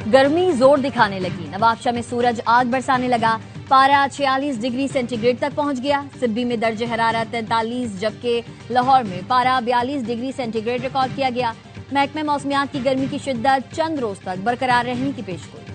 गर्मी जोर दिखाने लगी। नवाबशाह में सूरज आग बरसाने लगा। पारा 46 डिग्री सेंटीग्रेड तक पहुंच गया। सिब्बी में दर्ज हरारत 43, जबकि लाहौर में पारा 42 डिग्री सेंटीग्रेड रिकॉर्ड किया गया। महकमे मौसमियात की गर्मी की शिद्दत चंद रोज तक बरकरार रहने की पेशगोई।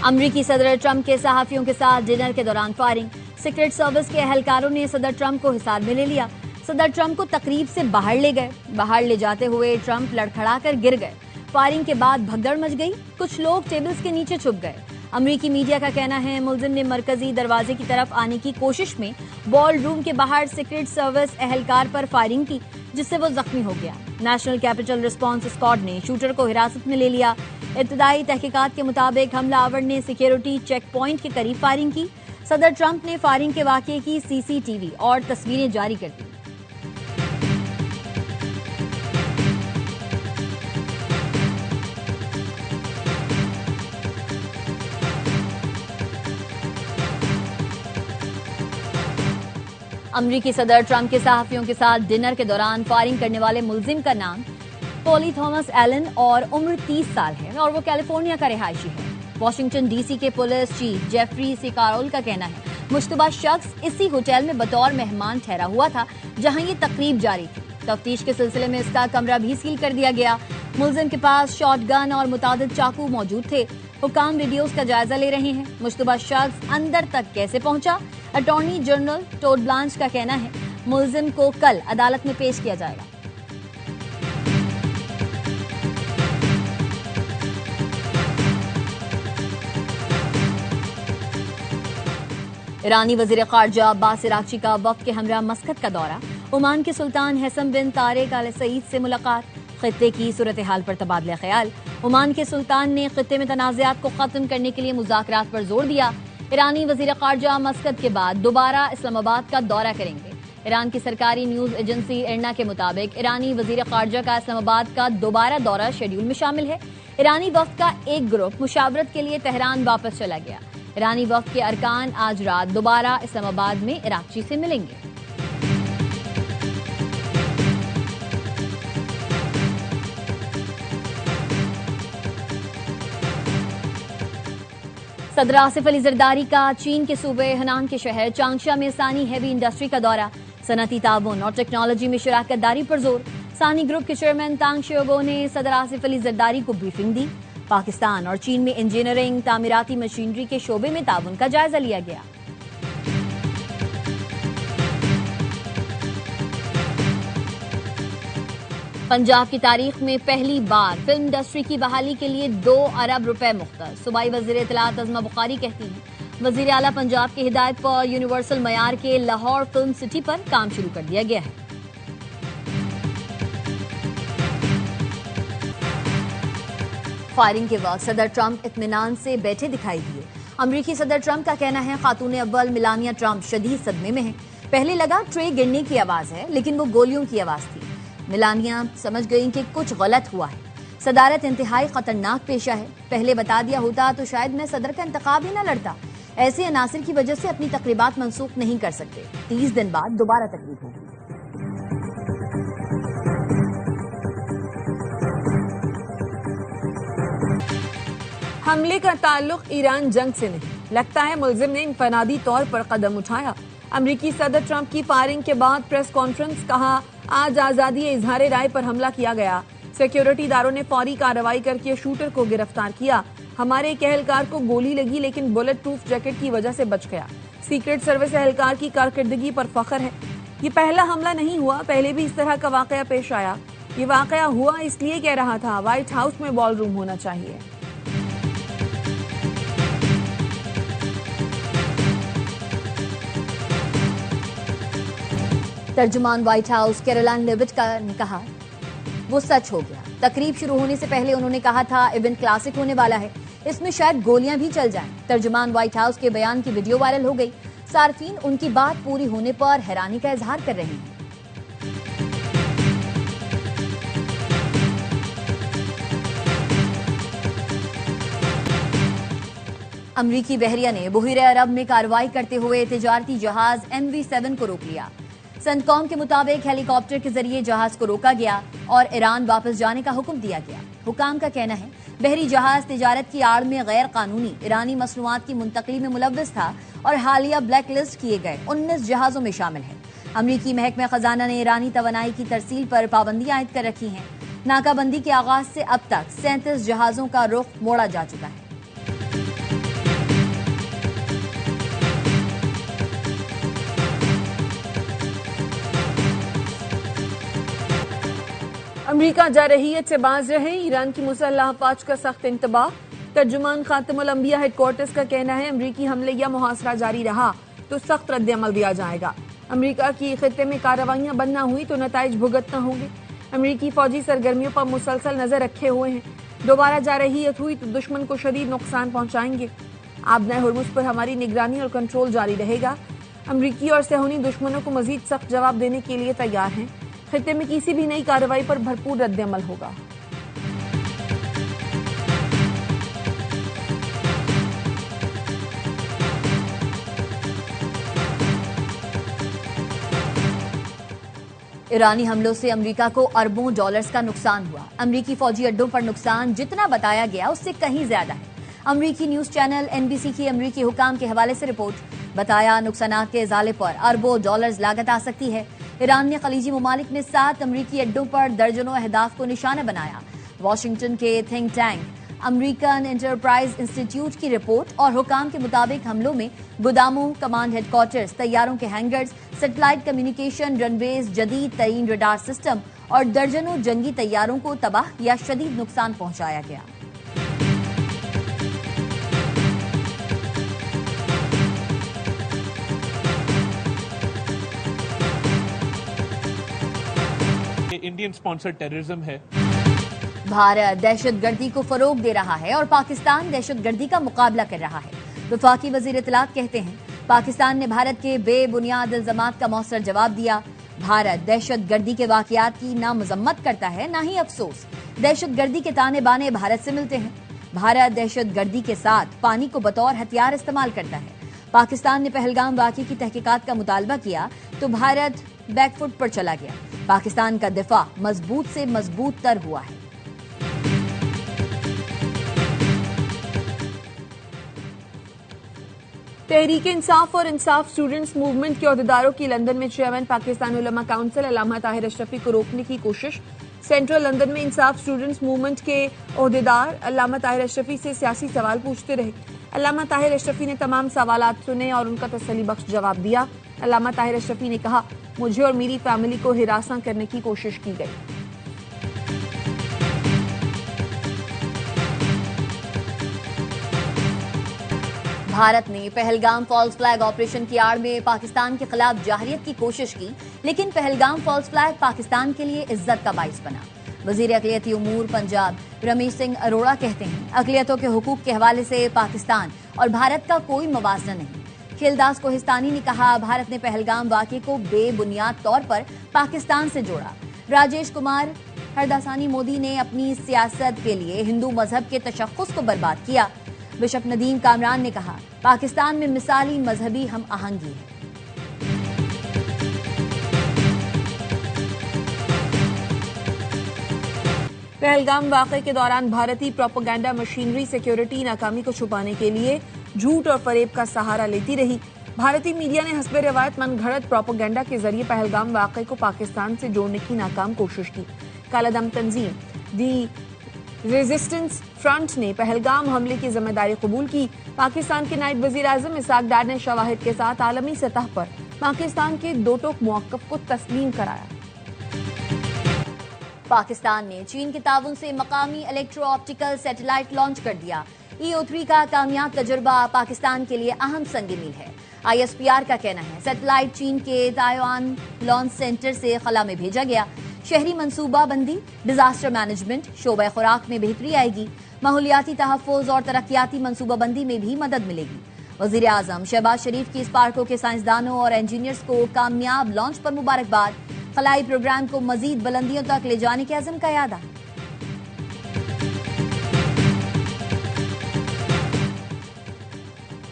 अमरीकी सदर ट्रंप के सहाफियों के साथ डिनर के दौरान फायरिंग। सीक्रेट सर्विस के अहलकारों ने सदर ट्रंप को हिसार में ले लिया। सदर ट्रंप को तकरीब से बाहर ले गए। बाहर ले जाते हुए ट्रंप लड़खड़ाकर गिर गए। फायरिंग के बाद भगदड़ मच गई। कुछ लोग टेबल्स के नीचे छुप गए। अमरीकी मीडिया का कहना है मुलजिम ने मरकजी दरवाजे की तरफ आने की कोशिश में बॉल रूम के बाहर सीक्रेट सर्विस अहलकार पर फायरिंग की, जिससे वो जख्मी हो गया। नेशनल कैपिटल रिस्पांस स्क्वाड ने शूटर को हिरासत में ले लिया। इब्तदाई तहकीकात के मुताबिक हमलावर ने सिक्योरिटी चेक पॉइंट के करीब फायरिंग की। सदर ट्रंप ने फायरिंग के वाकये की सीसीटीवी और तस्वीरें जारी कर दी। अमरीकी सदर ट्रंप के सहाफियों के साथ डिनर के दौरान फायरिंग करने वाले मुलजिम का नाम पॉली थॉमस एलन और उम्र 30 साल है और वो कैलिफोर्निया का रिहायशी है। वाशिंगटन डीसी के पुलिस चीफ जेफरी सिकारोल का कहना है मुश्तबा शख्स इसी होटल में बतौर मेहमान ठहरा हुआ था जहां ये तकरीब जारी थी। तफ्तीश के सिलसिले में इसका कमरा भी सील कर दिया गया। मुलजिम के पास शॉटगन और मुतादिद चाकू मौजूद थे। हुकाम वीडियोस का जायजा ले रहे हैं। मुश्तबा शख्स अंदर तक कैसे पहुंचा, अटॉर्नी जनरल टोड ब्लांच का कहना है मुलजिम को कल अदालत में पेश किया जाएगा। ईरानी वजीर खारजा अब्बास इराक्ची का वफ्द के हमरा मस्कत का दौरा। ओमान के सुल्तान हैसम बिन तारिक अल सईद से मुलाकात। खित्ते की सूरत हाल पर तबादला ख्याल। ओमान के सुल्तान ने खित्ते में तनाज़ात को खत्म करने के लिए मुज़ाकरात पर जोर दिया। ईरानी वजीर खारजा मस्कत के बाद दोबारा इस्लामाबाद का दौरा करेंगे। ईरान की सरकारी न्यूज एजेंसी इरना के मुताबिक ईरानी वजीर खारजा का इस्लामाबाद का दोबारा दौरा शेड्यूल में शामिल है। ईरानी वफ्द का एक ग्रुप मुशावरत के लिए तेहरान वापस चला गया। ईरानी वफ्द के अरकान आज रात दोबारा इस्लामाबाद में इराक़ची से मिलेंगे। सदर आसिफ अली जरदारी का चीन के सूबे हनान के शहर चांगशा में सानी हैवी इंडस्ट्री का दौरा। सनती ताउन और टेक्नोलॉजी में शराकत दारी पर जोर। सानी ग्रुप के चेयरमैन तांग शियोगो ने सदर आसिफ अली जरदारी को ब्रीफिंग दी। पाकिस्तान और चीन में इंजीनियरिंग, तामीराती मशीनरी के शोबे में ताउन का जायजा लिया गया। पंजाब की तारीख में पहली बार फिल्म इंडस्ट्री की बहाली के लिए 2 अरब रुपए मुख्तर। सूबाई वज़ीर इत्तलात अज़मा बुखारी कहती हैं वज़ीर आला पंजाब की हिदायत पर यूनिवर्सल मयार के लाहौर फिल्म सिटी पर काम शुरू कर दिया गया है। फायरिंग के वक्त सदर ट्रंप इत्मीनान से बैठे दिखाई दिए। अमरीकी सदर ट्रंप का कहना है खातून अव्वल मिलानिया ट्रंप शदीद सदमे में है। पहले लगा ट्रे गिरने की आवाज है, लेकिन वो गोलियों की आवाज थी। मिलानिया समझ गई कि कुछ गलत हुआ है। सदारत इंतहाई खतरनाक पेशा है। पहले बता दिया होता तो शायद मैं सदर का इंतखाब ही न लड़ता। ऐसे अनासिर की वजह से अपनी तकरीबात मंसूख नहीं कर सकते। 30 दिन बाद दोबारा तकरीब होगी। हमले का ताल्लुक ईरान जंग से नहीं। लगता है मुलजिम ने इनफरादी तौर पर कदम उठाया। अमरीकी सदर ट्रंप की फायरिंग के बाद प्रेस कॉन्फ्रेंस, कहा आज आजादी इजहार राय पर हमला किया गया। सिक्योरिटी इदारों ने फौरी कार्रवाई करके शूटर को गिरफ्तार किया। हमारे एक एहलकार को गोली लगी लेकिन बुलेट प्रूफ जैकेट की वजह से बच गया। सीक्रेट सर्विस एहलकार की कारकर्दगी पर फख्र है। ये पहला हमला नहीं हुआ, पहले भी इस तरह का वाकया पेश आया। ये वाकया हुआ इसलिए कह रहा था व्हाइट हाउस में बॉल रूम होना चाहिए। तर्जुमान व्हाइट हाउस कैरोलाइन लेविट ने कहा वो सच हो गया। तकरीब शुरू होने से पहले उन्होंने कहा था इवेंट क्लासिक होने वाला है, इसमें शायद गोलियां भी चल जाएं। तर्जुमान व्हाइट हाउस के बयान की वीडियो वायरल हो गई। सार्फीन उनकी बात पूरी होने पर हैरानी का इजहार कर रहे हैं। अमरीकी बहरिया ने बहिरे अरब में कार्रवाई करते हुए तिजारती जहाज MV7 को रोक लिया। सेंटकॉम के मुताबिक हेलीकॉप्टर के जरिए जहाज को रोका गया और ईरान वापस जाने का हुक्म दिया गया। हुकाम का कहना है बहरी जहाज तिजारत की आड़ में गैर कानूनी ईरानी मसनूआत की मुंतकली में मुलव्वस था और हालिया ब्लैक लिस्ट किए गए 19 जहाजों में शामिल है। अमरीकी महकमा खजाना ने ईरानी तवानाई की तरसील पर पाबंदियां आयद कर रखी हैं। नाकाबंदी के आगाज से अब तक 37 जहाजों का रुख मोड़ा जा चुका है। अमरीका जारहियत से बाज रहे, ईरान की मुसल्लह अफवाज का सख्त इंतबाह। तर्जुमान खातमुल अंबिया हेडक्वार्टर्स का कहना है अमरीकी हमले या मुहासरा जारी रहा तो सख्त रद्द-ए-अमल दिया जाएगा। अमरीका की खित्ते में कार्रवाइयां बंद न हुई तो नताइज भुगतना होंगे। अमरीकी फौजी सरगर्मियों पर मुसलसल नजर रखे हुए हैं। दोबारा जारहियत हुई तो दुश्मन को शदीद नुकसान पहुंचाएंगे। आबनाए हुर्मुज पर हमारी निगरानी और कंट्रोल जारी रहेगा। अमरीकी और सेहूनी दुश्मनों को मजीद सख्त जवाब देने के लिए तैयार हैं। खित्ते में किसी भी नई कार्रवाई पर भरपूर रद्द-ए-अमल होगा। ईरानी हमलों से अमेरिका को अरबों डॉलर्स का नुकसान हुआ। अमेरिकी फौजी अड्डों पर नुकसान जितना बताया गया उससे कहीं ज्यादा है। अमेरिकी न्यूज चैनल NBC की अमेरिकी हुकाम के हवाले से रिपोर्ट, बताया नुकसानात के इजाले पर अरबों डॉलर्स लागत आ सकती है। ईरान ने खलीजी ममालिक में 7 अमरीकी अड्डों पर दर्जनों अहदाफ को निशाना बनाया। वॉशिंगटन के think tank American enterprise institute की रिपोर्ट और हुकाम के मुताबिक हमलों में गोदामों, कमांड हेडक्वार्टर्स, तैयारों के हैंगर्स, सैटेलाइट कम्युनिकेशन, रनवेज, जदीद तरीन रडार सिस्टम और दर्जनों जंगी तैयारों को तबाह या शदीद नुकसान पहुंचाया गया। इंडियन स्पॉन्सर्ड टेररिज्म है। भारत दहशतगर्दी को फरोग दे रहा है और पाकिस्तान दहशतगर्दी का मुकाबला कर रहा है। वफाकी वजीर इत्तलात कहते हैं पाकिस्तान ने भारत के बेबुनियाद इल्जामात का मौसर जवाब दिया। भारत दहशतगर्दी के वाकयात की ना मजम्मत करता है ना ही अफसोस। दहशतगर्दी के ताने बाने भारत से मिलते हैं। भारत दहशतगर्दी के साथ पानी को बतौर हथियार इस्तेमाल करता है। पाकिस्तान ने पहलगाम वाक़े की तहकीकात का मुतालबा किया तो भारत बैकफुट पर चला गया। पाकिस्तान का दिफा मजबूत से मजबूत तर हुआ है। तहरीक इंसाफ और इंसाफ स्टूडेंट्स मूवमेंट के अहदेदारों की लंदन में चेयरमैन पाकिस्तान उलमा काउंसिल अल्लामा ताहिर अशरफी को रोकने की कोशिश। सेंट्रल लंदन में इंसाफ स्टूडेंट्स मूवमेंट के अहदेदार अल्लामा ताहिर अशरफी से सियासी सवाल पूछते रहे। अल्लामा ताहिर अशरफी ने तमाम सवालात सुने और उनका तसल्ली बख्श जवाब दिया। अल्लामा ताहिर अशरफी ने कहा, मुझे और मेरी फैमिली को हिरासा करने की कोशिश की गई। भारत ने पहलगाम फॉल्स फ्लैग ऑपरेशन की आड़ में पाकिस्तान के खिलाफ जाहरियत की कोशिश की, लेकिन पहलगाम फॉल्स फ्लैग पाकिस्तान के लिए इज्जत का बाइस बना। वजीर अक़लियती उमूर पंजाब रमेश सिंह अरोड़ा कहते हैं अक़लियतों के हुकूक के हवाले से पाकिस्तान और भारत का कोई मवाजना नहीं। खिलदास कोहिस्तानी ने कहा भारत ने पहलगाम वाक़े को बेबुनियाद तौर पर पाकिस्तान से जोड़ा। राजेश कुमार हरदासानी मोदी ने अपनी सियासत के लिए हिंदू मजहब के तशख्खुस को बर्बाद किया। बिशप नदीम कामरान ने कहा पाकिस्तान में मिसाली मजहबी हम आहंगी है। पहलगाम वाक़े के दौरान भारतीय प्रोपेगेंडा मशीनरी सिक्योरिटी नाकामी को छुपाने के लिए झूठ और फरेब का सहारा लेती रही। भारतीय मीडिया ने हस्बे रिवायत मनगढ़ंत प्रोपेगेंडा के जरिए पहलगाम वाक़े को पाकिस्तान से जोड़ने की नाकाम कोशिश की। कालादम तंजीम दी रेजिस्टेंस फ्रंट ने पहलगाम हमले की जिम्मेदारी कबूल की। पाकिस्तान के नायब वजीर आजम इसाक डार ने शवाहिद के साथ आलमी सतह पर पाकिस्तान के दो टोक मौक़िफ़ को तस्लीम कराया। पाकिस्तान ने चीन के ताउन से मकामी इलेक्ट्रो ऑप्टिकल सैटेलाइट लॉन्च कर दिया। EO3 का कामयाब तजुर्बा पाकिस्तान के लिए अहम संग मील है। ISPR का कहना है सैटेलाइट चीन के ताइवान लॉन्च सेंटर से खला में भेजा गया। शहरी मंसूबा बंदी, डिजास्टर मैनेजमेंट, शोबे खुराक में बेहतरी आएगी। माहौलियाती तहफ़्फ़ुज़ और तरक्याती मंसूबा बंदी में भी मदद मिलेगी। वज़ीर आज़म शहबाज शरीफ की स्पार्को के साइंसदानों और इंजीनियर्स को कामयाब लॉन्च पर मुबारकबाद। खलाई प्रोग्राम को मजीद बुलंदियों तक ले जाने के अज़म का यादा।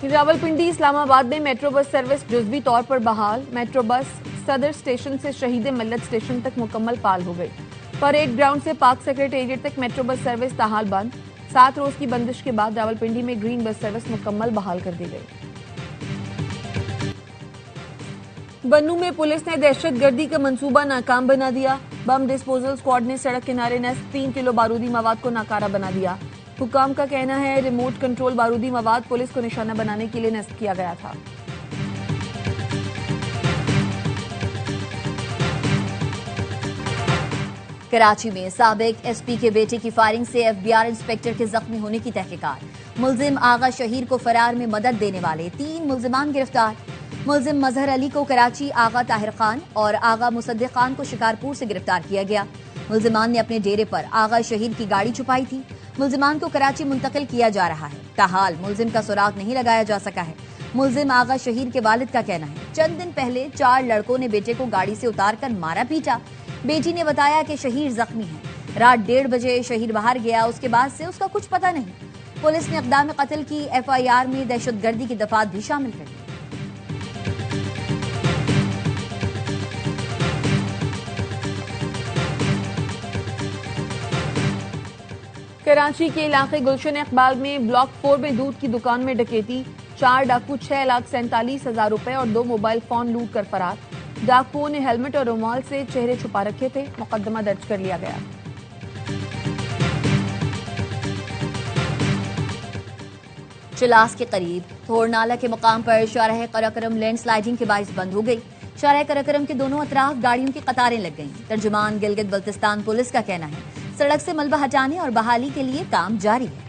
रावलपिंडी इस्लामाबाद में मेट्रो बस सर्विस जुज़वी तौर पर बहाल। मेट्रो बस सदर स्टेशन से शहीद मिल्लत स्टेशन तक मुकम्मल पाल हो गई। परेड ग्राउंड से पाक सेक्रेटेरिएट तक मेट्रो बस सर्विस ताहाल बंद। 7 रोज की बंदिश के बाद रावलपिंडी में ग्रीन बस सर्विस मुकम्मल बहाल कर दी गई। बन्नू में पुलिस ने दहशतगर्दी का मंसूबा नाकाम बना दिया। बम डिस्पोजल स्क्वाड ने सड़क किनारे नस्ब 3 किलो बारूदी मवाद को नाकारा बना दिया। हुकाम का कहना है रिमोट कंट्रोल बारूदी मवाद पुलिस को निशाना बनाने के लिए नस्ब किया गया था। कराची में साबिक एसपी के बेटे की फायरिंग से एफबीआर इंस्पेक्टर के जख्मी होने की तहकीकात। मुलजिम आगा शहीर को फरार में मदद देने वाले 3 मुलजिमान गिरफ्तार। मुलजिम मजहर अली को कराची, आगा ताहिर खान और आगा मुसद्दिक खान को शिकारपुर से गिरफ्तार किया गया। मुलजिमान ने अपने डेरे पर आगा शहीर की गाड़ी छुपाई थी। मुलजिमान को कराची मुंतकिल किया जा रहा है। ताहाल मुलजिम का सुराग नहीं लगाया जा सका है। मुलजिम आगा शहीर के वालिद का कहना है चंद दिन पहले 4 लड़कों ने बेटे को गाड़ी से उतारकर मारा पीटा। बेटी ने बताया कि शहीर जख्मी है। रात 1:30 बजे शहीर बाहर गया, उसके बाद से उसका कुछ पता नहीं। पुलिस ने इक़दाम कत्ल की एफआईआर में दहशतगर्दी की दफात भी शामिल कर दी। कराची के इलाके गुलशन इकबाल में ब्लॉक 4 में दूध की दुकान में डकैती। 4 डाकू 6,47,000 रुपए और 2 मोबाइल फोन लूट कर फरार। डाकुओं ने हेलमेट और रुमाल से चेहरे छुपा रखे थे। मुकदमा दर्ज कर लिया गया। चिलास के करीब थोरनाला के मुकाम पर शाहराह कराकरम लैंडस्लाइडिंग के बाइस बंद हो गई। शाहराह कराकरम के दोनों अतराफ गाड़ियों की कतारें लग गईं। तर्जुमान गिलगित बल्तिस्तान पुलिस का कहना है सड़क से मलबा हटाने और बहाली के लिए काम जारी है।